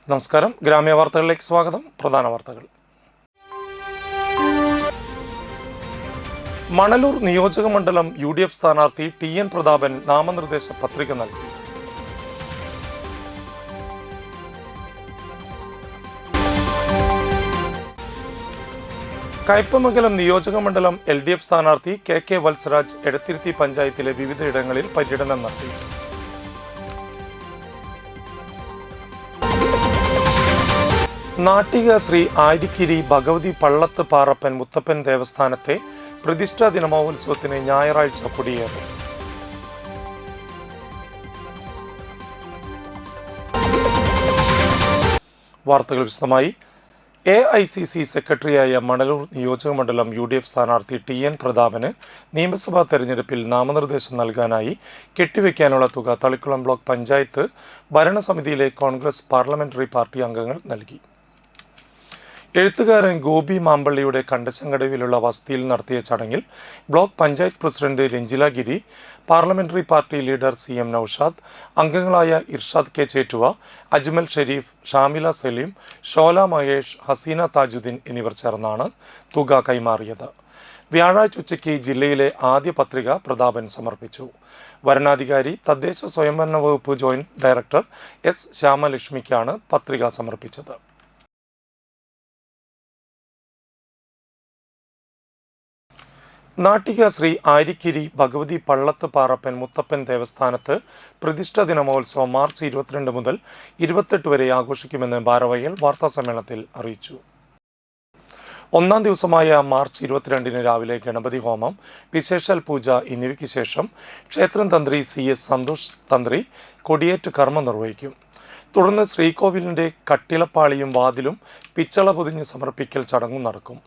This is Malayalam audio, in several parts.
നമസ്കാരം. ഗ്രാമീയ വാർത്തകളിലേക്ക് സ്വാഗതം. പ്രധാന വാർത്തകൾ. മണലൂർ നിയോജക മണ്ഡലം UDF സ്ഥാനാർത്ഥി TN പ്രതാപൻ നാമനിർദ്ദേശ പത്രിക നൽകി. കയ്പമംഗലം നിയോജക മണ്ഡലം LDF സ്ഥാനാർത്ഥി KK വത്സരാജ് എടത്തിരുത്തി പഞ്ചായത്തിലെ വിവിധയിടങ്ങളിൽ പര്യടനം നടത്തി. നാട്ടിക ശ്രീ ആര്യക്കിരി ഭഗവതി പള്ളത്ത് പാറപ്പൻ മുത്തപ്പൻ ദേവസ്ഥാനത്തെ പ്രതിഷ്ഠാ ദിനമഹോത്സവത്തിന് ഞായറാഴ്ച കൊടിയേറും. വാർത്തകൾ വിശദമായി. AICC സെക്രട്ടറിയായ മണലൂർ നിയോജക മണ്ഡലം UDF സ്ഥാനാർത്ഥി TN പ്രതാപന് നിയമസഭാ തെരഞ്ഞെടുപ്പിൽ നാമനിർദ്ദേശം നൽകാനായി കെട്ടിവെക്കാനുള്ള തുക തളിക്കുളം ബ്ലോക്ക് പഞ്ചായത്ത് ഭരണസമിതിയിലെ കോൺഗ്രസ് പാർലമെന്ററി പാർട്ടി അംഗങ്ങൾ നൽകി. എഴുത്തുകാരൻ ഗോപി മാമ്പള്ളിയുടെ കണ്ടശങ്കടവിലുള്ള വസതിയിൽ നടത്തിയ ചടങ്ങിൽ block panchayat president Ranjila Giri, parliamentary party leader CM Noushad, അംഗങ്ങളായ ഇർഷാദ് K ചേറ്റുവ, അജ്മൽ ഷെരീഫ്, ഷാമില സലീം, ഷോല മഹേഷ്, ഹസീന താജുദ്ദീൻ എന്നിവർ ചേർന്നാണ് തുക കൈമാറിയത്. വ്യാഴാഴ്ച ഉച്ചയ്ക്ക് ജില്ലയിലെ ആദ്യ പത്രിക പ്രതാപൻ സമർപ്പിച്ചു. വരണാധികാരി തദ്ദേശ സ്വയംഭരണ വകുപ്പ് ജോയിന്റ് ഡയറക്ടർ S ശ്യാമലക്ഷ്മിക്കാണ് പത്രിക സമർപ്പിച്ചത്. നാട്ടിക ശ്രീ ആര്യക്കിരി ഭഗവതി പള്ളത്ത് പാറപ്പൻ മുത്തപ്പൻ ദേവസ്ഥാനത്ത് പ്രതിഷ്ഠാ ദിനമഹോത്സവം മാർച്ച് 22 മുതൽ 28 വരെ ആഘോഷിക്കുമെന്ന് ഭാരവാഹികൾ വാർത്താസമ്മേളനത്തിൽ അറിയിച്ചു. ഒന്നാം ദിവസമായ മാർച്ച് 22 രാവിലെ ഗണപതി ഹോമം, വിശേഷാൽ പൂജ എന്നിവയ്ക്ക് ശേഷം ക്ഷേത്രം തന്ത്രി CS സന്തോഷ് തന്ത്രി കൊടിയേറ്റ് കർമ്മം നിർവഹിക്കും. തുടർന്ന് ശ്രീകോവിലിൻ്റെ കട്ടിളപ്പാളിയും വാതിലും പിച്ചള പൊതിഞ്ഞ് സമർപ്പിക്കൽ ചടങ്ങും നടക്കും.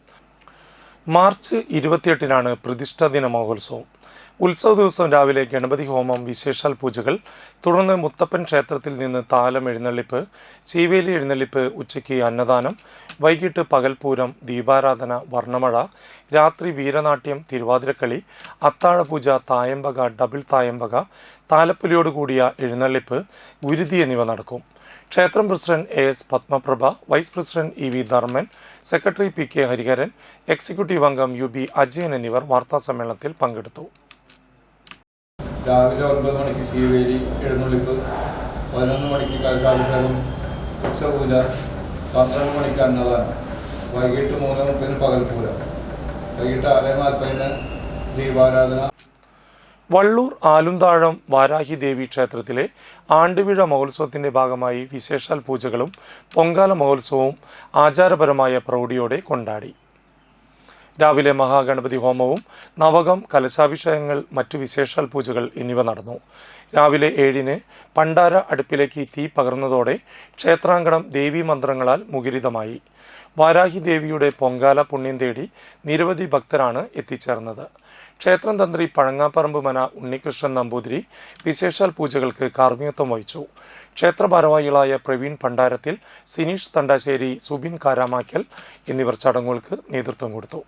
മാർച്ച് 28 പ്രതിഷ്ഠാ ദിന മഹോത്സവം. ഉത്സവ ദിവസം രാവിലെ ഗണപതി ഹോമം, വിശേഷാൽ പൂജകൾ, തുടർന്ന് മുത്തപ്പൻ ക്ഷേത്രത്തിൽ നിന്ന് താലം എഴുന്നള്ളിപ്പ്, ചീവേലി എഴുന്നള്ളിപ്പ്, ഉച്ചയ്ക്ക് അന്നദാനം, വൈകിട്ട് പകൽപൂരം, ദീപാരാധന, വർണ്ണമഴ, രാത്രി വീരനാട്യം, തിരുവാതിരക്കളി, അത്താഴപൂജ, തായമ്പക, ഡബിൾ തായമ്പക, താലപ്പൊലിയോടുകൂടിയ എഴുന്നള്ളിപ്പ്, ഗുരുതി എന്നിവ നടക്കും. ക്ഷേത്രം president AS Padmaprabha, vice president EV Dharman, secretary PK Hariharan, executive അംഗം UB അജയൻ എന്നിവർ വാർത്താസമ്മേളനത്തിൽ പങ്കെടുത്തു. രാവിലെ 9 മണിക്ക് ശീവേലി എഴുന്നള്ളിപ്പ്, 11 മണിക്ക് കലശാഭിഷേകം, ഉച്ചപൂജ, 12 മണിക്ക് അന്നദാനം, വൈകിട്ട് 3:30 പകൽപൂരം, വൈകിട്ട് 6:40 ദീപാരാധന. വള്ളൂർ ആലുംതാഴം വാരാഹി ദേവി ക്ഷേത്രത്തിലെ ആണ്ടുവിഴ മഹോത്സവത്തിൻ്റെ ഭാഗമായി വിശേഷാൽ പൂജകളും പൊങ്കാല മഹോത്സവവും ആചാരപരമായ പ്രൗഢിയോടെ കൊണ്ടാടി. രാവിലെ മഹാഗണപതി ഹോമവും നവകം, കലശാഭിഷേകങ്ങൾ, മറ്റു വിശേഷാൽ പൂജകൾ എന്നിവ നടന്നു. രാവിലെ 7 പണ്ടാര അടുപ്പിലേക്ക് തീ പകർന്നതോടെ ക്ഷേത്രാങ്കണം ദേവീ മന്ത്രങ്ങളാൽ മുഖരിതമായി. വാരാഹി ദേവിയുടെ പൊങ്കാല പുണ്യം തേടി നിരവധി ഭക്തരാണ് എത്തിച്ചേർന്നത്. ക്ഷേത്രം തന്ത്രി പഴങ്ങാപ്പറമ്പ് മന ഉണ്ണികൃഷ്ണൻ നമ്പൂതിരി വിശേഷാൽ പൂജകൾക്ക് കാർമ്മികത്വം വഹിച്ചു. ക്ഷേത്ര ഭാരവാഹികളായ പ്രവീൺ പണ്ടാരത്തിൽ, സിനീഷ് തണ്ടാശ്ശേരി, സുബിൻ കാരാമാക്കൽ എന്നിവർ ചടങ്ങുകൾക്ക് നേതൃത്വം കൊടുത്തു.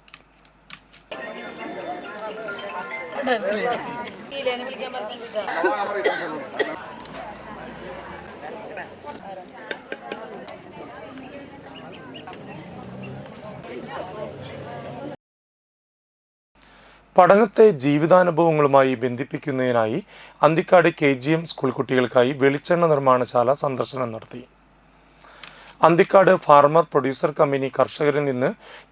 പഠനത്തെ ജീവിതാനുഭവങ്ങളുമായി ബന്ധിപ്പിക്കുന്നതിനായി അന്തിക്കാട് KGM സ്കൂൾ കുട്ടികൾക്കായി വെളിച്ചെണ്ണ നിർമ്മാണശാല സന്ദർശനം നടത്തി. അന്തിക്കാട് ഫാർമർ പ്രൊഡ്യൂസർ കമ്പനി കർഷകരിൽ നിന്ന്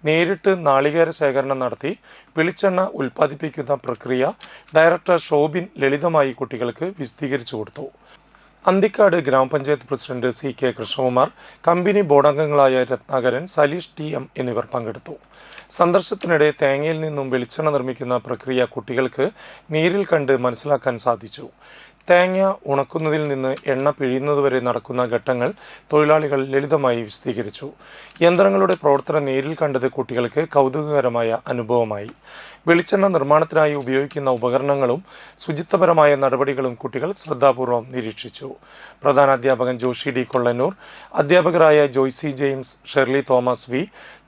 നേരിട്ട് നാളികേര ശേഖരണം നടത്തി വെളിച്ചെണ്ണ ഉൽപ്പാദിപ്പിക്കുന്ന പ്രക്രിയ ഡയറക്ടർ ഷോബിൻ ലളിതമായി കുട്ടികൾക്ക് വിശദീകരിച്ചു കൊടുത്തു. അന്തിക്കാട് ഗ്രാമപഞ്ചായത്ത് പ്രസിഡന്റ് CK കൃഷ്ണകുമാർ, കമ്പനി ബോർഡംഗങ്ങളായ രത്നാകരൻ, സലീഷ് TM എന്നിവർ പങ്കെടുത്തു. സന്ദർശനത്തിനിടെ തേങ്ങയിൽ നിന്നും വെളിച്ചെണ്ണ നിർമ്മിക്കുന്ന പ്രക്രിയ കുട്ടികൾക്ക് നേരിൽ കണ്ട് മനസ്സിലാക്കാൻ സാധിച്ചു. തേങ്ങ ഉണക്കുന്നതിൽ നിന്ന് എണ്ണ പിഴിയുന്നതുവരെ നടക്കുന്ന ഘട്ടങ്ങൾ തൊഴിലാളികൾ ലളിതമായി വിശദീകരിച്ചു. യന്ത്രങ്ങളുടെ പ്രവർത്തനം നേരിൽ കണ്ടത് കുട്ടികൾക്ക് കൗതുകകരമായ അനുഭവമായി. വെളിച്ചെണ്ണ നിർമ്മാണത്തിനായി ഉപയോഗിക്കുന്ന ഉപകരണങ്ങളും ശുചിത്വപരമായ നടപടികളും കുട്ടികൾ ശ്രദ്ധാപൂർവം നിരീക്ഷിച്ചു. പ്രധാനാധ്യാപകൻ ജോഷി D കൊള്ളന്നൂർ, അധ്യാപകരായ Joicy James, Shirley Thomas V,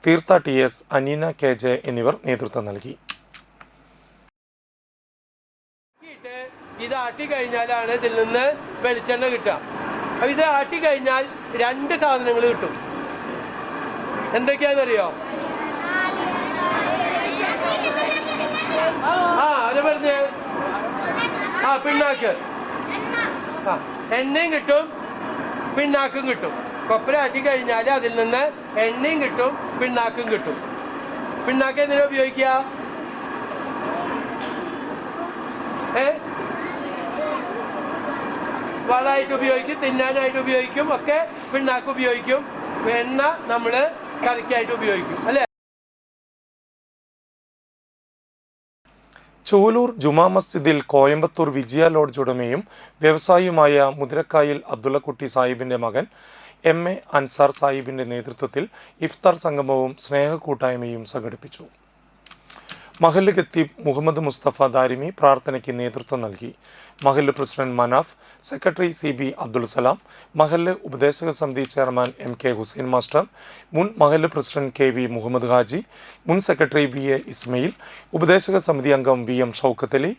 തീർത്ഥ TS, അനീന KJ എന്നിവർ നേതൃത്വം നൽകി. ഇതാട്ടി കഴിഞ്ഞാലാണ് ഇതിൽ നിന്ന് വെളിച്ചെണ്ണ കിട്ടുക. അപ്പം ഇത് ആട്ടി കഴിഞ്ഞാൽ 2 സാധനങ്ങൾ കിട്ടും. എന്തൊക്കെയാണെന്നറിയോ? അത് പറഞ്ഞേ. പിണ്ണാക്ക്. എണ്ണയും കിട്ടും, പിണ്ണാക്കും കിട്ടും. കൊപ്പര ആട്ടി കഴിഞ്ഞാൽ അതിൽ നിന്ന് എണ്ണയും കിട്ടും, പിണ്ണാക്കും കിട്ടും. പിണ്ണാക്ക് എന്തിനാ ഉപയോഗിക്കുക? വളമായിട്ട് ഉപയോഗിക്കും, തിന്നാനായിട്ട് ഉപയോഗിക്കും, ഒക്കെ പിണ്ണാക്ക് ഉപയോഗിക്കും. എണ്ണ നമ്മൾ കറിക്കായിട്ട് ഉപയോഗിക്കും, അല്ലേ? ചൂലൂർ ജുമാ മസ്ജിദിൽ കോയമ്പത്തൂർ വിജയ ലോഡ്ജ് ഉടമയും വ്യവസായിയുമായ മുതിരക്കായിൽ അബ്ദുള്ളക്കുട്ടി സാഹിബിൻ്റെ മകൻ MA അൻസാർ സാഹിബിൻ്റെ നേതൃത്വത്തിൽ ഇഫ്താർ സംഗമവും സ്നേഹക്കൂട്ടായ്മയും സംഘടിപ്പിച്ചു. മഹല്ല് ഖത്തീബ് മുഹമ്മദ് മുസ്തഫ ദാരിമി പ്രാർത്ഥനയ്ക്ക് നേതൃത്വം നൽകി. മഹല്ല് president Manaf, secretary CB Abdul Salam, മഹല്ല് ഉപദേശക സമിതി ചെയർമാൻ MK ഹുസൈൻ മാസ്റ്റർ, മുൻ മഹല്ല് പ്രസിഡന്റ് KV മുഹമ്മദ് ഹാജി, മുൻ സെക്രട്ടറി BA ഇസ്മയിൽ, ഉപദേശക സമിതി അംഗം VM ഷൗക്കത്ത് അലി,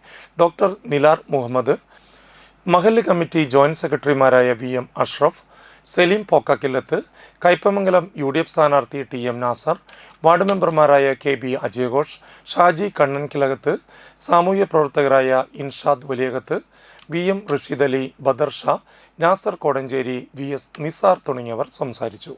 ഡോക്ടർ നിലാർ മുഹമ്മദ്, മഹല്ല് കമ്മിറ്റി ജോയിന്റ് സെക്രട്ടറിമാരായ VM അഷ്റഫ്, സലീം പോക്കാക്കില്ലത്ത്, കയ്പമംഗലം UDF സ്ഥാനാർത്ഥി TM നാസർ, വാർഡ് മെമ്പർമാരായ KB അജയഘോഷ്, ഷാജി കണ്ണൻകിലകത്ത്, സാമൂഹ്യ പ്രവർത്തകരായ ഇൻഷാദ് വലിയകത്ത്, VM റഷീദ് അലി, ബദർ ഷാ, നാസർ കോടഞ്ചേരി, VS നിസാർ തുടങ്ങിയവർ സംസാരിച്ചു.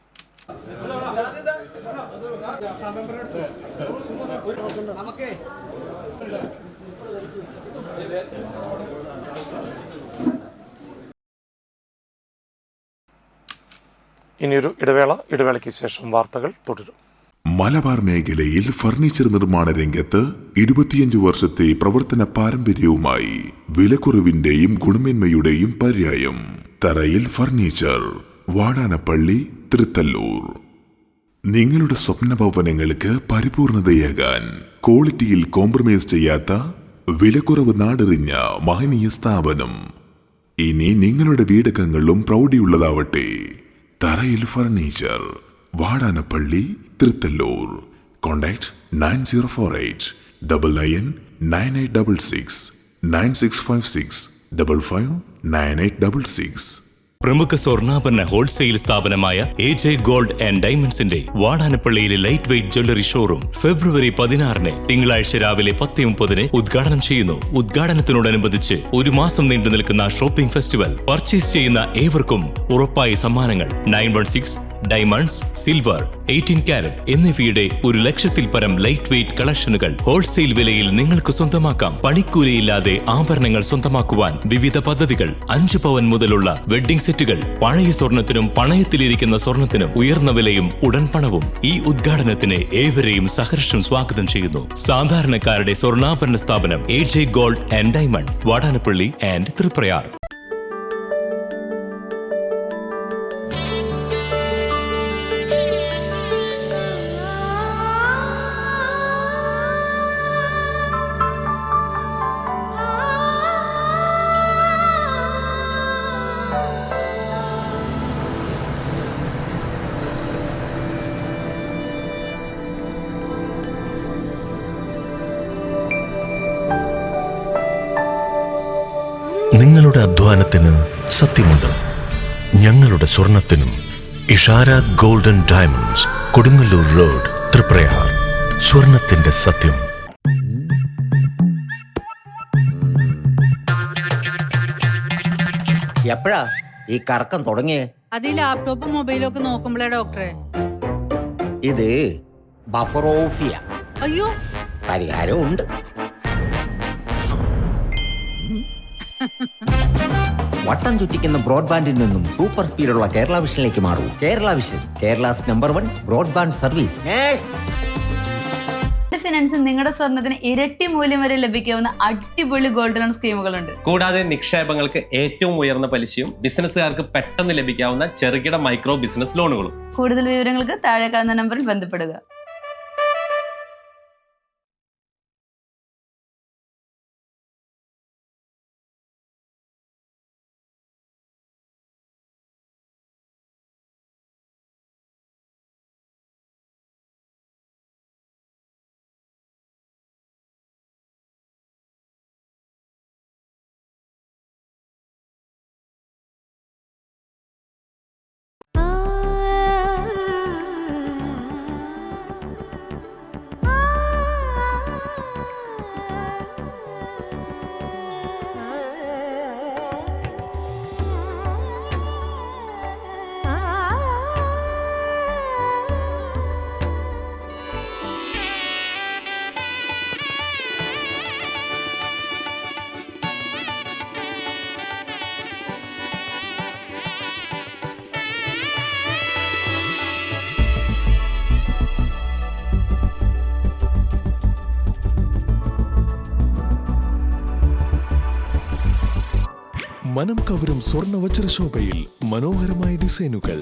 ഇനിയൊരു ഇടവേളയ്ക്ക് ശേഷം വാർത്തകൾ തുടരും. മലബാർ മേഖലയിൽ ഫർണിച്ചർ നിർമ്മാണ രംഗത്ത് 25 വർഷത്തെ പ്രവർത്തന പാരമ്പര്യവുമായി വിലക്കുറവിന്റെയും ഗുണമേന്മയുടെയും പര്യായം തറയിൽ ഫർണിച്ചർ, വാടാനപ്പള്ളി, തൃത്തല്ലൂർ. നിങ്ങളുടെ സ്വപ്ന ഭവനങ്ങൾക്ക് പരിപൂർണതയേകാൻ ക്വാളിറ്റിയിൽ കോംപ്രമൈസ് ചെയ്യാത്ത വിലക്കുറവ് നാടെറിഞ്ഞ മഹനീയ സ്ഥാപനം. ഇനി നിങ്ങളുടെ വീടകങ്ങളും പ്രൗഢിയുള്ളതാവട്ടെ. തറയിൽ ഫർണിച്ചർ, വാടാനപ്പള്ളി, തൃത്തല്ലൂർ. കോൺടാക്ട് 9048 99 9866 9656 55 9866. പ്രമുഖ സ്വർണ്ണാഭരണ ഹോൾസെയിൽ സ്ഥാപനമായ AJ ഗോൾഡ് ആൻഡ് ഡയമണ്ട്സിന്റെ വാടാനപ്പള്ളിയിലെ light weight jewellery showroom February 16 തിങ്കളാഴ്ച രാവിലെ 10:30 ഉദ്ഘാടനം ചെയ്യുന്നു. ഉദ്ഘാടനത്തിനോടനുബന്ധിച്ച് 1 മാസം നീണ്ടു നിൽക്കുന്ന ഷോപ്പിംഗ് ഫെസ്റ്റിവൽ. പർച്ചേസ് ചെയ്യുന്ന ഏവർക്കും ഉറപ്പായ സമ്മാനങ്ങൾ. 916 ഡയമണ്ട്സ്, സിൽവർ, 18 കാരറ്റ് എന്നിവയുടെ 100,000-ൽ പരം ലൈറ്റ് വെയ്റ്റ് കളക്ഷനുകൾ ഹോൾസെയിൽ വിലയിൽ നിങ്ങൾക്ക് സ്വന്തമാക്കാം. പണിക്കൂലിയില്ലാതെ ആഭരണങ്ങൾ സ്വന്തമാക്കുവാൻ വിവിധ പദ്ധതികൾ. 5 പവൻ മുതലുള്ള വെഡ്ഡിംഗ് സെറ്റുകൾ. പഴയ സ്വർണത്തിനും പണയത്തിലിരിക്കുന്ന സ്വർണത്തിനും ഉയർന്ന വിലയും ഉടൻ പണവും. ഈ ഉദ്ഘാടനത്തിന് ഏവരെയും സഹർഷം സ്വാഗതം ചെയ്യുന്നു. സാധാരണക്കാരുടെ സ്വർണ്ണാഭരണ സ്ഥാപനം AJ gold and diamond, Vadanappally and Thriprayar. നിങ്ങളുടെ അധ്വാനത്തിന് സത്യമുണ്ട്. ഞങ്ങളുടെ സ്വർണത്തിനും. Ishara golden diamonds, Kodungallur road, Thriprayar. സ്വർണത്തിന്റെ സത്യം. എപ്പോഴാ ഈ കറക്കം തുടങ്ങിയേ? അത് ഈ ലാപ്ടോപ്പും മൊബൈലും ഒക്കെ നോക്കുമ്പോഴേ ഡോക്ടറെ. ഇത് ബഫറോഫിയ. അയ്യോ, പരിഹാരം ഉണ്ട്. വട്ടം ചുറ്റിക്കുന്ന ബ്രോഡ്ബാൻഡിൽ നിന്നും സൂപ്പർ സ്പീഡുള്ള കേരള വിഷനിലേക്ക് മാറൂ. Kerala vision, Kerala's #1 broadband service. ഫിനാൻസിൽ നിങ്ങളുടെ സ്വർണ്ണത്തിന് ഇരട്ടി മൂല്യം വരെ ലഭിക്കാവുന്ന അടിപൊളി ഗോൾഡ് ലോൺ സ്കീമുകളുണ്ട്. കൂടാതെ നിക്ഷേപങ്ങൾക്ക് ഏറ്റവും ഉയർന്ന പലിശയും ബിസിനസ്സുകാർക്ക് പെട്ടെന്ന് ലഭിക്കാവുന്ന ചെറുകിട മൈക്രോ ബിസിനസ് ലോണുകളും. കൂടുതൽ വിവരങ്ങൾക്ക് താഴെ കാണുന്ന നമ്പറിൽ ബന്ധപ്പെടുക. മനം കവരും സ്വർണ്ണ വജ്രശോഭയിൽ മനോഹരമായ ഡിസൈനുകൾ,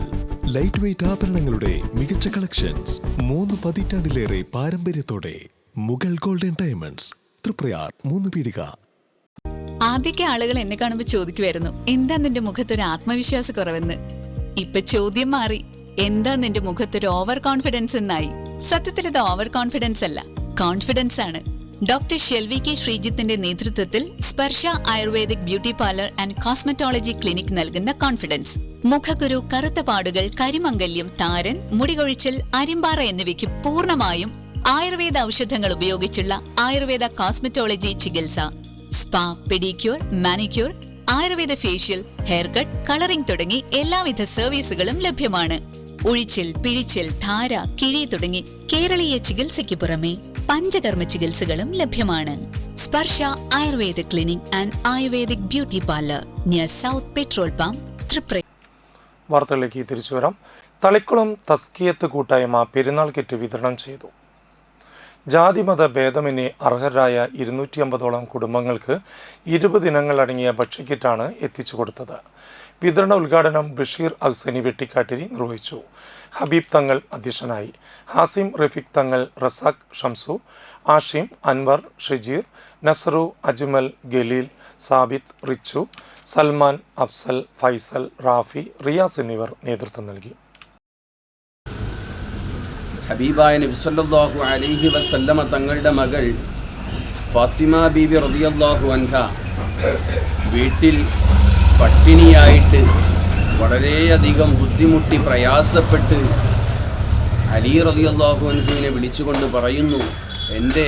ലൈറ്റ് വെയ്റ്റ് ആഭരണങ്ങളുടെ മികച്ച കളക്ഷൻസ്, 3 പതിറ്റാണ്ടിലേറെ പാരമ്പര്യത്തോടെ മുഗൾ ഗോൾഡൻ ഡയമണ്ട്സ്, തൃപ്രയാർ 3 പീടിക. ആദ്യമൊക്കെ ആളുകൾ എന്നെ കാണുമ്പോൾ ചോദിക്കുമായിരുന്നു, എന്താ നിന്റെ മുഖത്തൊരു ആത്മവിശ്വാസ കുറവെന്ന്. ഇപ്പൊ ചോദ്യം മാറി, എന്താ നിന്റെ മുഖത്തൊരു ഓവർ കോൺഫിഡൻസ് എന്നായി. സത്യത്തിൽ ഇത് ഓവർ കോൺഫിഡൻസ് അല്ല, കോൺഫിഡൻസ് ആണ്. ഡോക്ടർ ഷെൽവി കെ ശ്രീജിത്തിന്റെ നേതൃത്വത്തിൽ Sparsha ayurvedic beauty parlour and cosmetology clinic നൽകുന്ന കോൺഫിഡൻസ്. മുഖക്കുരു, കറുത്ത പാടുകൾ, കരിമംഗല്യം, താരൻ, മുടികൊഴിച്ചിൽ, അരിമ്പാറ എന്നിവയ്ക്ക് പൂർണ്ണമായും ആയുർവേദ ഔഷധങ്ങൾ ഉപയോഗിച്ചുള്ള ആയുർവേദ കോസ്മെറ്റോളജി ചികിത്സ. Spa, pedicure, manicure, Ayurveda facial, hair cut, colouring തുടങ്ങി എല്ലാവിധ സർവീസുകളും ലഭ്യമാണ്. ഉഴിച്ചിൽ, പിഴിച്ചിൽ, ധാര, കിഴി തുടങ്ങി കേരളീയ ചികിത്സയ്ക്ക് പുറമെ പഞ്ചകർമ്മ ചികിത്സകളും ലഭ്യമാണ്. Sparsha Ayurveda clinic and ayurvedic beauty parlour near south petrol pump, തൃപ്ര. വാർത്തകളിലേക്ക് തിരിച്ചു വരാം. തളിക്കുളം തസ്കിയത്ത് കൂട്ടായ്മ പെരുന്നാൾ കിറ്റ് വിതരണം ചെയ്തു. ജാതിമത ഭേദമന്യേ അർഹരായ 250ഓളം കുടുംബങ്ങൾക്ക് 20 ഇനങ്ങളടങ്ങിയ ഭക്ഷ്യക്കിറ്റാണ് എത്തിച്ചു കൊടുത്തത്. വിതരണ ഉദ്ഘാടനം ബഷീർ അഹ്സനി വെട്ടിക്കാട്ടിരി നിർവഹിച്ചു. ഹബീബ് തങ്ങൾ അധ്യക്ഷനായി. ഹാസിം റഫീഖ് തങ്ങൾ, റസാഖ് ഷംസു, ആഷിം, അൻവർ, ഷജീർ, നസറു, അജ്മൽ, ഗലീൽ, സാബിത്ത്, റിച്ചു, സൽമാൻ, അഫ്സൽ, ഫൈസൽ, റാഫി, റിയാസ് എന്നിവർ നേതൃത്വം നൽകി. ഹബീബായ നബി സല്ലല്ലാഹു അലൈഹി വസല്ലമ തങ്ങളുടെ മകൾ ഫാത്തിമ ബീബി റളിയല്ലാഹു അൻഹ വീട്ടിൽ പട്ടിണിയായിട്ട് വളരെയധികം ബുദ്ധിമുട്ടി പ്രയാസപ്പെട്ട് അലി റളിയല്ലാഹു അൻഹുവിനെ വിളിച്ചുകൊണ്ട് പറയുന്നു, എൻ്റെ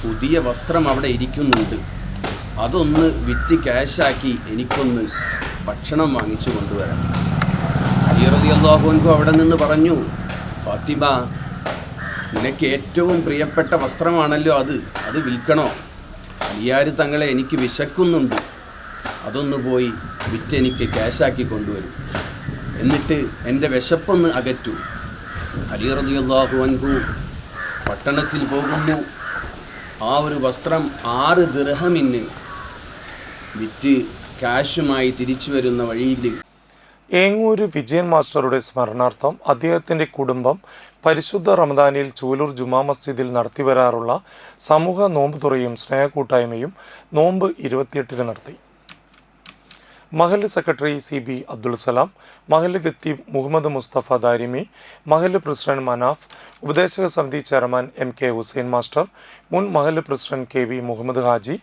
പുതിയ വസ്ത്രം അവിടെ ഇരിക്കുന്നുണ്ട്, അതൊന്ന് വിറ്റ് ക്യാഷാക്കി എനിക്കൊന്ന് ഭക്ഷണം വാങ്ങിച്ചു കൊണ്ടുവരാം. അലി റളിയല്ലാഹു അൻഹു അവിടെ നിന്ന് പറഞ്ഞു, ഫാത്തിമ, നിനക്ക് ഏറ്റവും പ്രിയപ്പെട്ട വസ്ത്രമാണല്ലോ അത് വിൽക്കണോ? അലിയാർ തങ്ങളെ, എനിക്ക് വിശക്കുന്നുണ്ട്, അതൊന്ന് പോയി വിറ്റ് എനിക്ക് ക്യാഷാക്കി കൊണ്ടുവരും, എന്നിട്ട് എൻ്റെ വിശപ്പൊന്ന് അകറ്റൂ. അലി റളിയല്ലാഹു അൻഹു പട്ടണത്തിൽ പോകുന്നു. ആ ഒരു വസ്ത്രം 6 ദിർഹമിന് വിറ്റ് ക്യാഷുമായി തിരിച്ചു വരുന്ന വഴിയിൽ ഏങ്ങൂര് വിജയൻ മാസ്റ്ററുടെ സ്മരണാർത്ഥം അദ്ദേഹത്തിൻ്റെ കുടുംബം പരിശുദ്ധ റമദാനിൽ ചൂലൂർ ജുമാ മസ്ജിദിൽ നടത്തിവരാറുള്ള സമൂഹ നോമ്പ് തുറയും സ്നേഹക്കൂട്ടായ്മയും നോമ്പ് 28 നടത്തി. മഹല്ല് സെക്രട്ടറി CB അബ്ദുൽ സലാം, മഹല്ല് ഖത്തീബ് മുഹമ്മദ് മുസ്തഫ ദാരിമി, മഹല്ല് പ്രസിഡന്റ് മനാഫ്, ഉപദേശക സമിതി ചെയർമാൻ MK ഹുസൈൻ മാസ്റ്റർ, മുൻ മഹല്ല് president KB Muhammad Haji,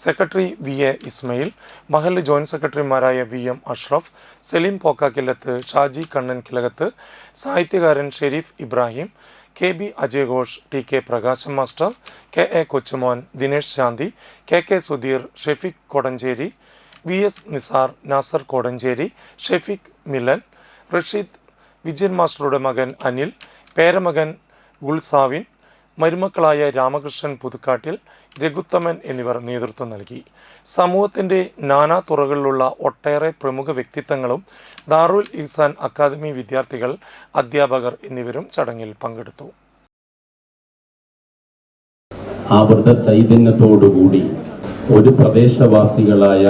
secretary VA Ismail, മഹല്ല് ജോയിന്റ് സെക്രട്ടറിമാരായ VM അഷ്റഫ്, സലീം പോക്കാക്കില്ലത്ത്, ഷാജി കണ്ണൻ കിലകത്ത്, സാഹിത്യകാരൻ ഷെരീഫ് ഇബ്രാഹിം, KB അജയ് ഘോഷ്, TK പ്രകാശം മാസ്റ്റർ, KA കൊച്ചുമോൻ, ദിനേഷ് ശാന്തി, KK സുധീർ, ഷെഫീഖ് കോടഞ്ചേരി, VS നിസാർ, നാസർ കോടഞ്ചേരി, ഷെഫീഖ് മിലൻ, റഷീദ്, വിജയൻ മാസ്റ്ററുടെ മകൻ അനിൽ, പേരമകൻ ഗുൽസാവിൻ, മരുമക്കളായ രാമകൃഷ്ണൻ പുതുക്കാട്ടിൽ, രഘുത്തമൻ എന്നിവർ നേതൃത്വം നൽകി. സമൂഹത്തിൻ്റെ നാനാ തുറകളിലുള്ള ഒട്ടേറെ പ്രമുഖ വ്യക്തിത്വങ്ങളും ദാറുൽ ഇഹ്സാൻ അക്കാദമി വിദ്യാർത്ഥികൾ, അധ്യാപകർ എന്നിവരും ചടങ്ങിൽ പങ്കെടുത്തു. ആവൃത ചൈതന്യത്തോടുകൂടി ഒരു പ്രദേശവാസികളായ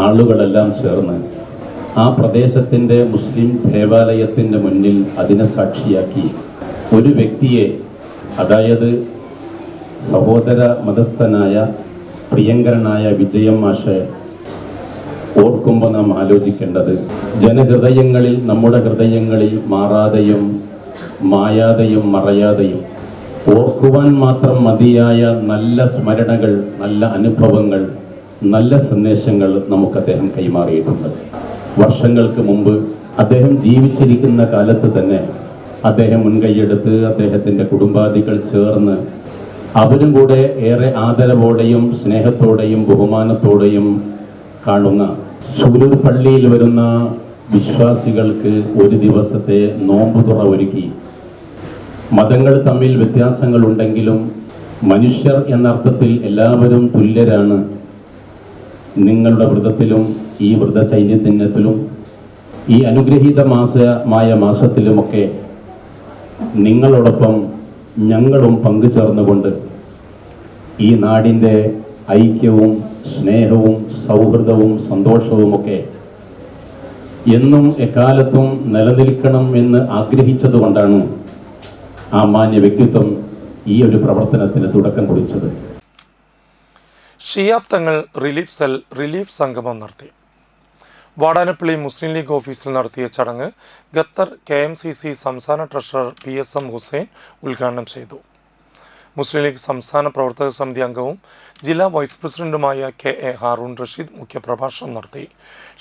ആളുകളെല്ലാം ചേർന്ന് ആ പ്രദേശത്തിൻ്റെ മുസ്ലിം ദേവാലയത്തിൻ്റെ മുന്നിൽ അതിനെ സാക്ഷിയാക്കി ഒരു വ്യക്തിയെ, അതായത് സഹോദര മതസ്ഥനായ പ്രിയങ്കരനായ വിജയം മാഷെ ഓർക്കുമ്പോൾ നാം ആലോചിക്കേണ്ടത്, ജനഹൃദയങ്ങളിൽ, നമ്മുടെ ഹൃദയങ്ങളിൽ മാറാതെയും മായാതെയും മറയാതെയും ഓർക്കുവാൻ മാത്രം മതിയായ നല്ല സ്മരണകൾ, നല്ല അനുഭവങ്ങൾ, നല്ല സന്ദേശങ്ങൾ നമുക്ക് അദ്ദേഹം കൈമാറിയിട്ടുണ്ട്. വർഷങ്ങൾക്ക് മുമ്പ് അദ്ദേഹം ജീവിച്ചിരിക്കുന്ന കാലത്ത് തന്നെ അദ്ദേഹം മുൻകൈയെടുത്ത് അദ്ദേഹത്തിൻ്റെ കുടുംബാദികൾ ചേർന്ന് അവരും കൂടെ ഏറെ ആദരവോടെയും സ്നേഹത്തോടെയും ബഹുമാനത്തോടെയും കാണുന്ന ചൂലൂർ പള്ളിയിൽ വരുന്ന വിശ്വാസികൾക്ക് ഒരു ദിവസത്തെ നോമ്പുതുറ ഒരുക്കി. മതങ്ങൾ തമ്മിൽ വ്യത്യാസങ്ങളുണ്ടെങ്കിലും മനുഷ്യർ എന്നർത്ഥത്തിൽ എല്ലാവരും തുല്യരാണ്. നിങ്ങളുടെ വ്രതത്തിലും ഈ വ്രതചൈതന്യത്തിലും ഈ അനുഗ്രഹീതമായ മാസത്തിലുമൊക്കെ നിങ്ങളോടൊപ്പം ഞങ്ങളും പങ്കുചേർന്നുകൊണ്ട് ഈ നാടിൻ്റെ ഐക്യവും സ്നേഹവും സൗഹൃദവും സന്തോഷവുമൊക്കെ എന്നും എക്കാലത്തും നിലനിൽക്കണം എന്ന് ആഗ്രഹിച്ചതുകൊണ്ടാണ് ആ മാന്യ വ്യക്തിത്വം ഈ ഒരു പ്രവർത്തനത്തിന് തുടക്കം കുറിച്ചത്. Shiyab Thangal relief cell relief സംഗമം നടത്തി. വാടാനപ്പള്ളി മുസ്ലിം ലീഗ് ഓഫീസിൽ നടത്തിയ ചടങ്ങ് ഖത്തർ KMCC സംസ്ഥാന ട്രഷറർ PSM ഹുസൈൻ ഉദ്ഘാടനം ചെയ്തു. മുസ്ലിം ലീഗ് സംസ്ഥാന പ്രവർത്തക സമിതി അംഗവും ജില്ലാ വൈസ് പ്രസിഡന്റുമായ KA ഹാറൂൺ റഷീദ് മുഖ്യപ്രഭാഷണം നടത്തി.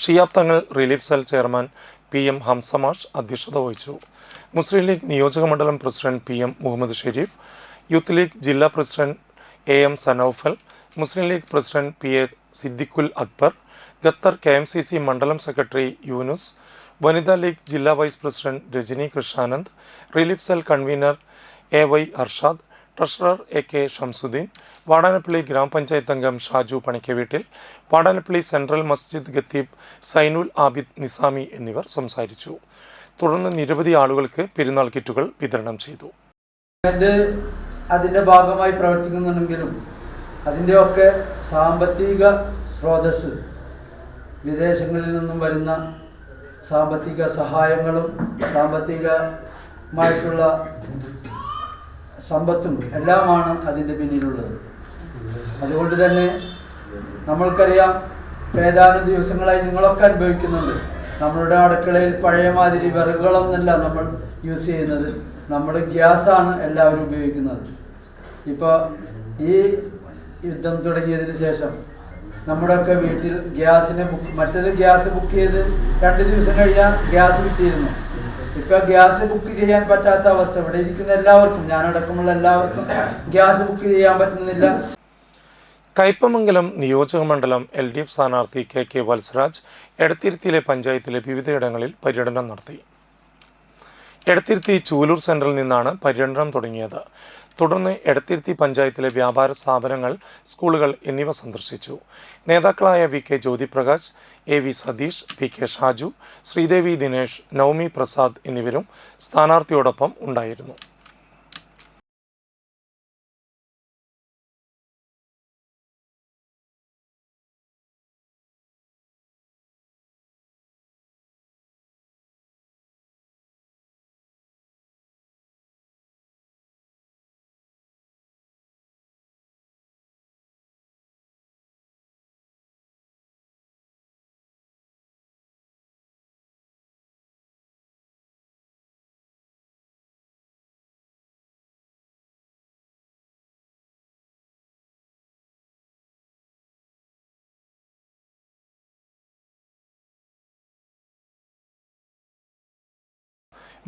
Shiyab Thangal relief cell chairman PM Hamsamash അധ്യക്ഷത വഹിച്ചു. മുസ്ലിം ലീഗ് നിയോജക മണ്ഡലം president PM Muhammad Sherif, youth league ജില്ലാ president AM Sanoufal, Muslim League president PA Siddiqul Akbar, Qatar KMCC മണ്ഡലം സെക്രട്ടറി യൂനുസ്, വനിതാ ലീഗ് ജില്ലാ vice president Rajani Krishnanand, relief cell convener AY Arshad, treasurer AK Shamsuddin, Vadanappally ഗ്രാമപഞ്ചായത്ത് അംഗം ഷാജു പണിക്കവീട്ടിൽ, വാടാനപ്പള്ളി സെൻട്രൽ മസ്ജിദ് ഖത്തീബ് സൈനുൽ ആബിദ് നിസാമി എന്നിവർ സംസാരിച്ചു. തുടർന്ന് നിരവധി ആളുകൾക്ക് പെരുന്നാൾ കിറ്റുകൾ വിതരണം ചെയ്തു. അതിൻ്റെ ഭാഗമായി പ്രവർത്തിക്കുന്നുണ്ടെങ്കിലും അതിൻ്റെയൊക്കെ സാമ്പത്തിക സ്രോതസ് വിദേശങ്ങളിൽ നിന്നും വരുന്ന സാമ്പത്തിക സഹായങ്ങളും സാമ്പത്തികമായിട്ടുള്ള സമ്പത്തും എല്ലാമാണ് അതിൻ്റെ പിന്നിലുള്ളത്. അതുകൊണ്ട് തന്നെ നമ്മൾക്കറിയാം, ഏതാനും ദിവസങ്ങളായി നിങ്ങളൊക്കെ അനുഭവിക്കുന്നുണ്ട്. നമ്മളുടെ അടുക്കളയിൽ പഴയ മാതിരി വിറകുകളൊന്നല്ല നമ്മൾ യൂസ് ചെയ്യുന്നത്, നമ്മുടെ ഗ്യാസാണ് എല്ലാവരും ഉപയോഗിക്കുന്നത്. ഇപ്പോൾ ഈ യുദ്ധം തുടങ്ങിയതിന് ശേഷം നമ്മുടെയൊക്കെ വീട്ടിൽ മറ്റേത് ഗ്യാസ് ബുക്ക് ചെയ്ത് 2 ദിവസം കഴിഞ്ഞാൽ ഗ്യാസ് കിട്ടിയിരുന്നു. ഇപ്പോൾ ഗ്യാസ് ബുക്ക് ചെയ്യാൻ പറ്റാത്ത അവസ്ഥ. ഇവിടെ ഇരിക്കുന്ന എല്ലാവർക്കും, ഞാനടക്കമുള്ള എല്ലാവർക്കും ഗ്യാസ് ബുക്ക് ചെയ്യാൻ പറ്റുന്നില്ല. കയ്പമംഗലം നിയോജക മണ്ഡലം LDF സ്ഥാനാർത്ഥി KK വത്സരാജ് എടത്തിരുത്തിയിലെ പഞ്ചായത്തിലെ വിവിധയിടങ്ങളിൽ പര്യടനം നടത്തി. എടത്തിരുത്തി ചൂലൂർ സെന്ററിൽ നിന്നാണ് പര്യടനം തുടങ്ങിയത്. തുടർന്ന് എടത്തിരുത്തി പഞ്ചായത്തിലെ വ്യാപാര സ്ഥാപനങ്ങൾ, സ്കൂളുകൾ എന്നിവ സന്ദർശിച്ചു. നേതാക്കളായ VK Jyothiprakash, AV Satheesh, PK Shaju, Sridevi Dinesh, Navami Prasad എന്നിവരും സ്ഥാനാർത്ഥിയോടൊപ്പം ഉണ്ടായിരുന്നു.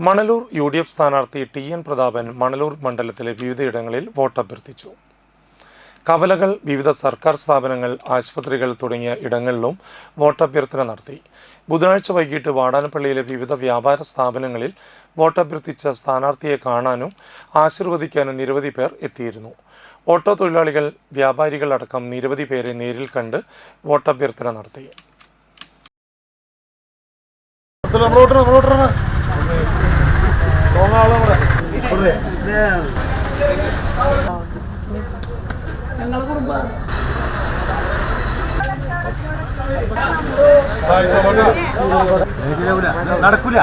മണലൂർ UDF സ്ഥാനാർത്ഥി TN പ്രതാപൻ മണലൂർ മണ്ഡലത്തിലെ വിവിധയിടങ്ങളിൽ വോട്ടഭ്യർത്ഥിച്ചു. കവലകൾ, വിവിധ സർക്കാർ സ്ഥാപനങ്ങൾ, ആശുപത്രികൾ തുടങ്ങിയ ഇടങ്ങളിലും വോട്ടഭ്യർത്ഥന നടത്തി. ബുധനാഴ്ച വൈകിട്ട് വാടാനപ്പള്ളിയിലെ വിവിധ വ്യാപാര സ്ഥാപനങ്ങളിൽ വോട്ടഭ്യർത്ഥിച്ച സ്ഥാനാർത്ഥിയെ കാണാനും ആശീർവദിക്കാനും നിരവധി പേർ എത്തിയിരുന്നു. ഓട്ടോ തൊഴിലാളികൾ, വ്യാപാരികൾ അടക്കം നിരവധി പേരെ നേരിൽ കണ്ട് വോട്ടഭ്യർത്ഥന നടത്തി. നടക്കൂല.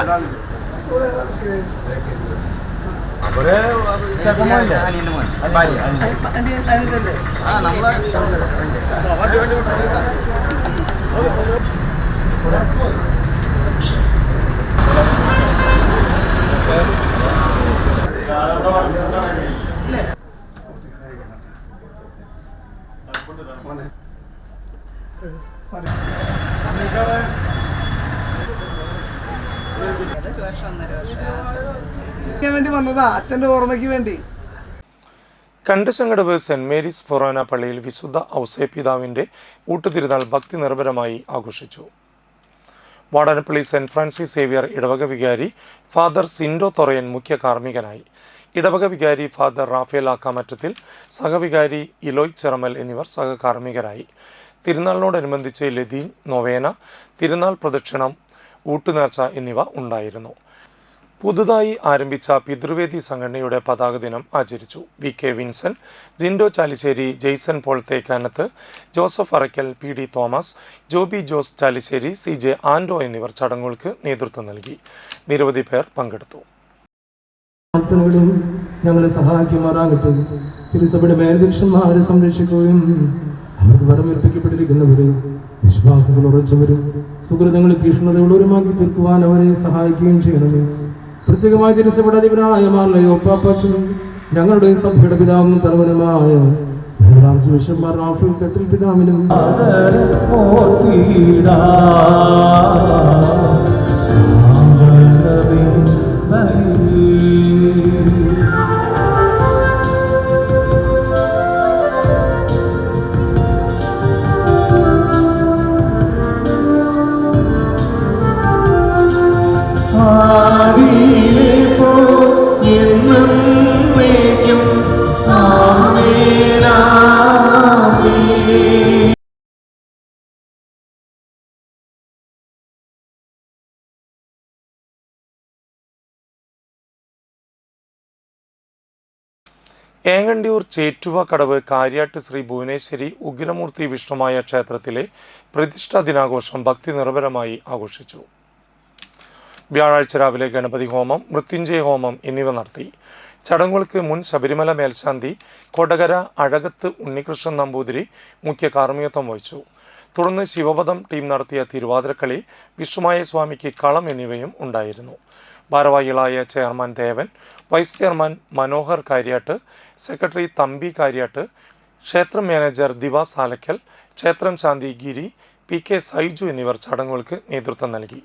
വേണ്ടി വന്നതാ, അച്ഛൻ്റെ ഓർമ്മയ്ക്ക് വേണ്ടി. കണ്ടശങ്കടവ് സെന്റ് മേരീസ് ഫൊറോന പള്ളിയിൽ വിശുദ്ധ ഔസേപ്പിതാവിൻ്റെ ഊട്ടുതിരുനാൾ ഭക്തി നിർഭരമായി ആഘോഷിച്ചു. വാടാനപ്പള്ളി സെന്റ് ഫ്രാൻസിസ് സേവിയർ ഇടവക വികാരി ഫാദർ സിൻഡോ തൊറയൻ മുഖ്യ കാർമ്മികനായി. ഇടവക വികാരി ഫാദർ റാഫേൽ ആക്കാമറ്റത്തിൽ, സഹവികാരി ഇലോയ് ചെറമൽ എന്നിവർ സഹകാർമ്മികരായി. തിരുനാളിനോടനുബന്ധിച്ച് ലതീൻ, നൊവേന, തിരുനാൾ പ്രദക്ഷിണം, ഊട്ടുനേർച്ച എന്നിവ ഉണ്ടായിരുന്നു. പുതുതായി ആരംഭിച്ച പിതൃവേദി സംഘടനയുടെ പതാക ദിനം ആചരിച്ചു. VK Vincent, Jindo Chalissery, Jaison Paul Thekkanath, Joseph Arakkal, PD Thomas, Joby Jose Chalissery, CJ Ando എന്നിവർ ചടങ്ങുകൾക്ക് നേതൃത്വം നൽകി. നിരവധി പേർ പങ്കെടുത്തു. ഞങ്ങളെ സഹായിക്കുമാറാകട്ടെ. തിരുസഭയുടെ മേൽദക്ഷന്മാരെ സംരക്ഷിക്കുകയും അവർക്ക് വരമേൽപ്പിക്കപ്പെട്ടിരിക്കുന്നവരെ വിശ്വാസങ്ങൾ ഉറച്ചവരും സുഹൃതങ്ങളിൽ തീക്ഷ്ണതയുള്ളവരുമാക്കി തീർക്കുവാൻ അവരെ സഹായിക്കുകയും ചെയ്യണമേ. പ്രത്യേകമായി തിരുസഭയുടെ അധിപനായ മാർലയോ പാപ്പയ്ക്കും ഞങ്ങളുടെ സഭയുടെ പിതാവും തലവനുമായ ബിഷപ്പ് റാഫേൽ തട്ടിൽ പിതാവിനും ഏങ്ങണ്ടിയൂർ ചേറ്റുവ കടവ് കാര്യാട്ട് ശ്രീ ഭുവനേശ്വരി ഉഗ്രമൂർത്തി വിഷ്ണുമായ ക്ഷേത്രത്തിലെ പ്രതിഷ്ഠാ ദിനാഘോഷം ഭക്തി നിർഭരമായി ആഘോഷിച്ചു. വ്യാഴാഴ്ച രാവിലെ ഗണപതി ഹോമം, മൃത്യുഞ്ജയ ഹോമം എന്നിവ നടത്തി. ചടങ്ങുകൾക്ക് മുൻ ശബരിമല മേൽശാന്തി കൊടകര അഴകത്ത് ഉണ്ണികൃഷ്ണൻ നമ്പൂതിരി മുഖ്യ കാർമ്മികത്വം വഹിച്ചു. തുടർന്ന് ശിവപദം ടീം നടത്തിയ തിരുവാതിരക്കളി, വിഷ്ണുമായ സ്വാമിക്ക് കളം എന്നിവയും ഉണ്ടായിരുന്നു. ഭാരവാഹികളായ chairman Devan, vice chairman Manohar Karyatt, secretary Thampi Karyatt, ക്ഷേത്രം മാനേജർ ദിവാസ് ആലക്കൽ, ക്ഷേത്രം ശാന്തി ഗിരി, PK സൈജു എന്നിവർ ചടങ്ങുകൾക്ക് നേതൃത്വം നൽകി.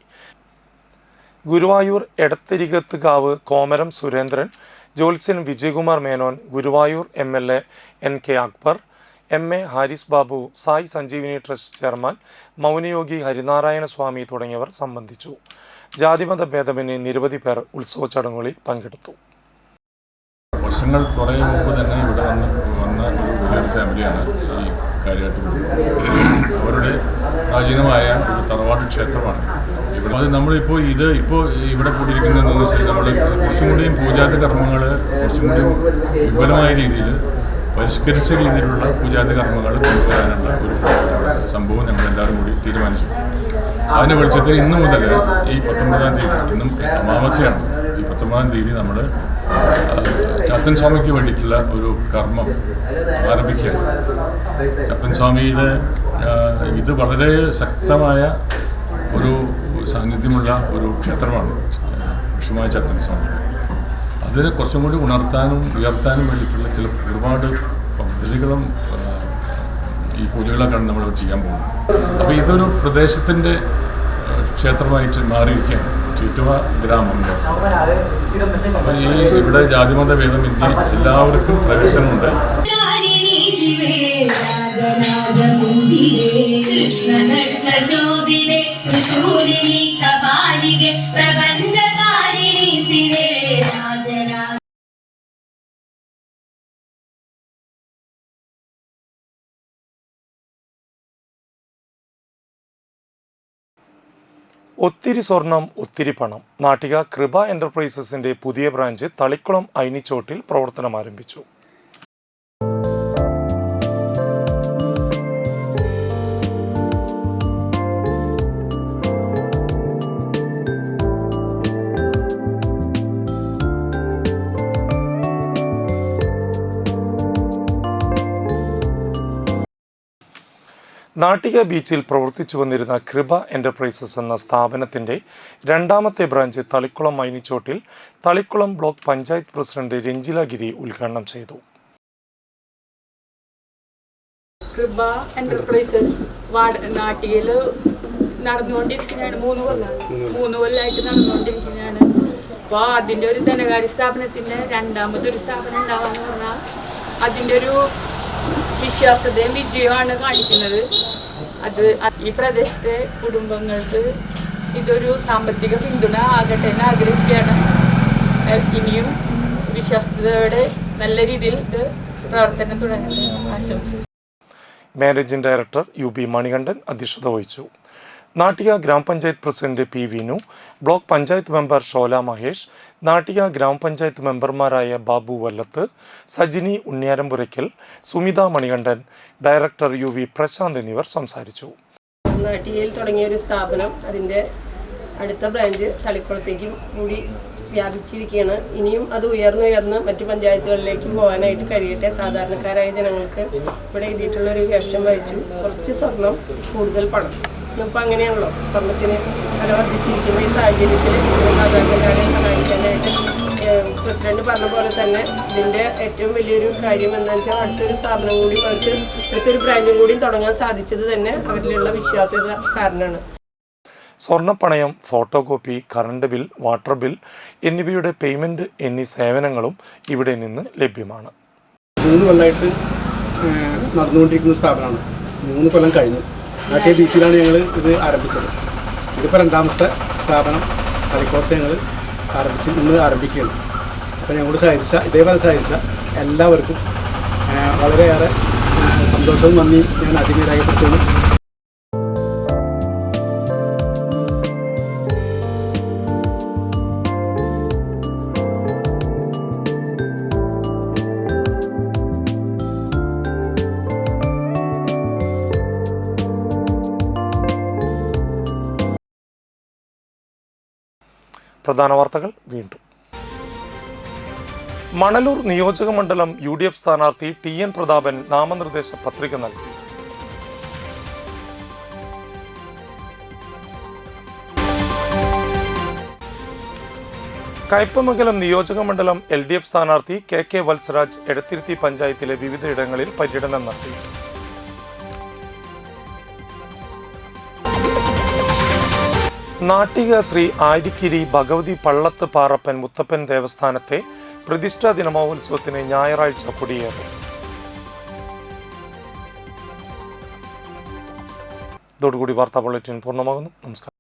ഗുരുവായൂർ എടത്തിരികത്തുകാവ് കോമരം സുരേന്ദ്രൻ, ജ്യോത്സ്യൻ Vijayakumar Menon, Guruvayur MLA NK Akbar, MA Haris Babu, Sai Sanjeevini trust chairman മൗനയോഗി ഹരിനാരായണ സ്വാമി തുടങ്ങിയവർ സംബന്ധിച്ചു. ജാതിമത ഭേദമന്യേ നിരവധി പേർ ഉത്സവ ചടങ്ങുകളിൽ പങ്കെടുത്തു. വർഷങ്ങൾ കുറേ മുമ്പ് തന്നെ ഇവിടെ വന്ന ഒരു വലിയൊരു ഫാമിലിയാണ് ഈ കാര്യാട്ട് കുടുംബം. അവരുടെ പ്രാചീനമായ ഒരു തറവാട് ക്ഷേത്രമാണ് ഇവിടെ. അത് നമ്മളിപ്പോൾ ഇവിടെ കൂടിയിരിക്കുന്നതെന്ന് വെച്ചാൽ നമ്മൾ കുറച്ചും കൂടിയും പൂജാതി കർമ്മങ്ങൾ കുറച്ചും കൂടിയും വിപുലമായ രീതിയിൽ പരിഷ്കരിച്ച രീതിയിലുള്ള പൂജാതി കർമ്മങ്ങൾ കൊണ്ടുവരാനുള്ള ഒരു സംഭവം ഞങ്ങളെല്ലാവരും കൂടി തീരുമാനിച്ചു. അതിൻ്റെ വെളിച്ചത്തിൽ ഇന്ന് മുതൽ ഈ 19-ാം തീയതി, ഇന്നും അമാവാസ്യയാണ്, ഈ 19-ാം തീയതി നമ്മൾ ചാത്തൻ സ്വാമിക്ക് വേണ്ടിയിട്ടുള്ള ഒരു കർമ്മം ആരംഭിക്കുകയാണ്. ചാത്തൻ സ്വാമിയുടെ ഇത് വളരെ ശക്തമായ ഒരു സാന്നിധ്യമുള്ള ഒരു ക്ഷേത്രമാണ് വിഷ്ണുമായ ചാത്തൻ സ്വാമിയുടെ. അതിനെ കുറച്ചും കൂടി ഉണർത്താനും ഉയർത്താനും വേണ്ടിയിട്ടുള്ള ഒരുപാട് പദ്ധതികളും ഈ പൂജകളൊക്കെയാണ് നമ്മൾ ചെയ്യാൻ പോകുന്നത്. അപ്പോൾ ഇതൊരു പ്രദേശത്തിൻ്റെ ക്ഷേത്രമായിട്ട് മാറിയിരിക്കുകയാണ് ചുറ്റുവ ഗ്രാമം. അപ്പോൾ ഇവിടെ ജാതിമത ഭേദമന്യേ എല്ലാവർക്കും പ്രവേശനമുണ്ട്. ഒത്തിരി സ്വർണം ഒത്തിരി പണം. നാട്ടിക കൃപ എന്റർപ്രൈസസിന്റെ പുതിയ ബ്രാഞ്ച് തളിക്കുളം ഐനിച്ചോട്ടിൽ പ്രവർത്തനം ആരംഭിച്ചു. നാട്ടിക ബീച്ചിൽ പ്രവർത്തിച്ചു വന്നിരുന്ന കൃപ എന്റർപ്രൈസസ് എന്ന സ്ഥാപനത്തിന്റെ രണ്ടാമത്തെ ബ്രാഞ്ച് തളിക്കുളം ഐനിച്ചോട്ടിൽ തളിക്കുളം ബ്ലോക്ക് പഞ്ചായത്ത് പ്രസിഡന്റ് രഞ്ജില ഗിരി ഉദ്ഘാടനം ചെയ്തു. കൃപ എന്റർപ്രൈസസ് നാട്ടികയിൽ നടന്നുകൊണ്ടിരിക്കുന്നതാണ്. 3 കൊല്ലമായിട്ട് നടന്നുകൊണ്ടിരിക്കുന്നതാണ്. അപ്പോൾ അതിൻ്റെ ഒരു ധനകാര്യ സ്ഥാപനത്തിൻ്റെ രണ്ടാമതൊരു സ്ഥാപനം ഉണ്ടാവാന്ന് പറഞ്ഞാൽ അതിൻ്റെ ഒരു വിശ്വാസ്യതയും വിജയമാണ് കാണിക്കുന്നത്. അത് ഈ പ്രദേശത്തെ കുടുംബങ്ങൾക്ക് ഇതൊരു സാമ്പത്തിക പിന്തുണ ആകട്ടെ എന്ന് ആഗ്രഹിക്കുകയാണ്. ഇനിയും വിശ്വാസ്യതയോടെ നല്ല രീതിയിൽ ഇത് പ്രവർത്തനം തുടങ്ങുന്നത് ആശംസിച്ചു. മാനേജിംഗ് ഡയറക്ടർ UB മണികണ്ഠൻ അധ്യക്ഷത വഹിച്ചു. നാട്ടിക ഗ്രാമപഞ്ചായത്ത് president P Vinu, block panchayat member Shola Mahesh, Nattika ഗ്രാമപഞ്ചായത്ത് മെമ്പർമാരായ ബാബു വല്ലത്ത്, സജിനി ഉണ്ണിയാരമ്പുരയ്ക്കൽ, Sumitha Manikandan, director U V Prashanth എന്നിവർ സംസാരിച്ചു. നാട്ടികയിൽ തുടങ്ങിയ ഒരു സ്ഥാപനം അതിൻ്റെ അടുത്ത ബ്രാഞ്ച് തളിക്കുളത്തേക്കും കൂടി വ്യാപിച്ചിരിക്കുകയാണ്. ഇനിയും അത് ഉയർന്നുയർന്ന് മറ്റു പഞ്ചായത്തുകളിലേക്കും പോകാനായിട്ട് കഴിയട്ടെ. സാധാരണക്കാരായ ജനങ്ങൾക്ക് ഇവിടെ എഴുതിയിട്ടുള്ളൊരു ക്യാപ്ഷൻ വായിച്ചു, കുറച്ച് സ്വർണം കൂടുതൽ പണം. ഇന്നിപ്പോൾ അങ്ങനെയാണല്ലോ, സ്വർണത്തിന് വില വർദ്ധിച്ചിരിക്കുന്ന ഈ സാഹചര്യത്തിൽ സാധാരണക്കാരെ സഹായിക്കാനായിട്ട് പ്രസിഡന്റ് പറഞ്ഞ പോലെ തന്നെ ഇതിൻ്റെ ഏറ്റവും വലിയൊരു കാര്യം എന്താണെന്ന് വെച്ചാൽ അടുത്തൊരു സ്ഥാപനം കൂടി അവർക്ക് അടുത്തൊരു ബ്രാഞ്ചും കൂടി തുടങ്ങാൻ സാധിച്ചത് തന്നെ അവരിലുള്ള വിശ്വാസ്യത കാരണമാണ്. സ്വർണ്ണപ്പണയം, photo copy, current bill, water bill എന്നിവയുടെ പേയ്മെന്റ് എന്നീ സേവനങ്ങളും ഇവിടെ നിന്ന് ലഭ്യമാണ്. 3 കൊല്ലമായിട്ട് നടന്നുകൊണ്ടിരിക്കുന്ന സ്ഥാപനമാണ്. 3 കൊല്ലം കഴിഞ്ഞു. നാട്ടിക ബീച്ചിലാണ് ഞങ്ങൾ ഇത് ആരംഭിച്ചത്. ഇതിപ്പോൾ 2ാമത്തെ സ്ഥാപനം തളിക്കുളത്ത് ഞങ്ങൾ ഇന്ന് ആരംഭിക്കുകയാണ്. അപ്പോൾ ഞങ്ങളോട് ഇതേപോലെ സഹകരിച്ച എല്ലാവർക്കും വളരെയേറെ സന്തോഷവും നന്ദിയും ഞാൻ ആദ്യമേ രേഖപ്പെടുത്തുന്നു. പ്രധാന വാർത്തകൾ വീണ്ടും. മണലൂർ നിയോജക മണ്ഡലം UDF സ്ഥാനാർത്ഥി TN പ്രതാപൻ നാമനിർദ്ദേശ പത്രിക നൽകി. കയ്പമംഗലം നിയോജക മണ്ഡലം LDF സ്ഥാനാർത്ഥി KK വത്സരാജ് എടത്തിരുത്തി പഞ്ചായത്തിലെ വിവിധയിടങ്ങളിൽ പര്യടനം നടത്തി. നാട്ടിക ശ്രീ ആര്യക്കിരി ഭഗവതി പള്ളത്ത് പാറപ്പൻ മുത്തപ്പൻ ദേവസ്ഥാനത്തെ പ്രതിഷ്ഠാ ദിനമഹോത്സവത്തിന് ഞായറാഴ്ച കൊടിയേറും. ഇതോടുകൂടി വാർത്താ ബുള്ളറ്റിൻ പൂർണ്ണമാകുന്നു. നമസ്കാരം.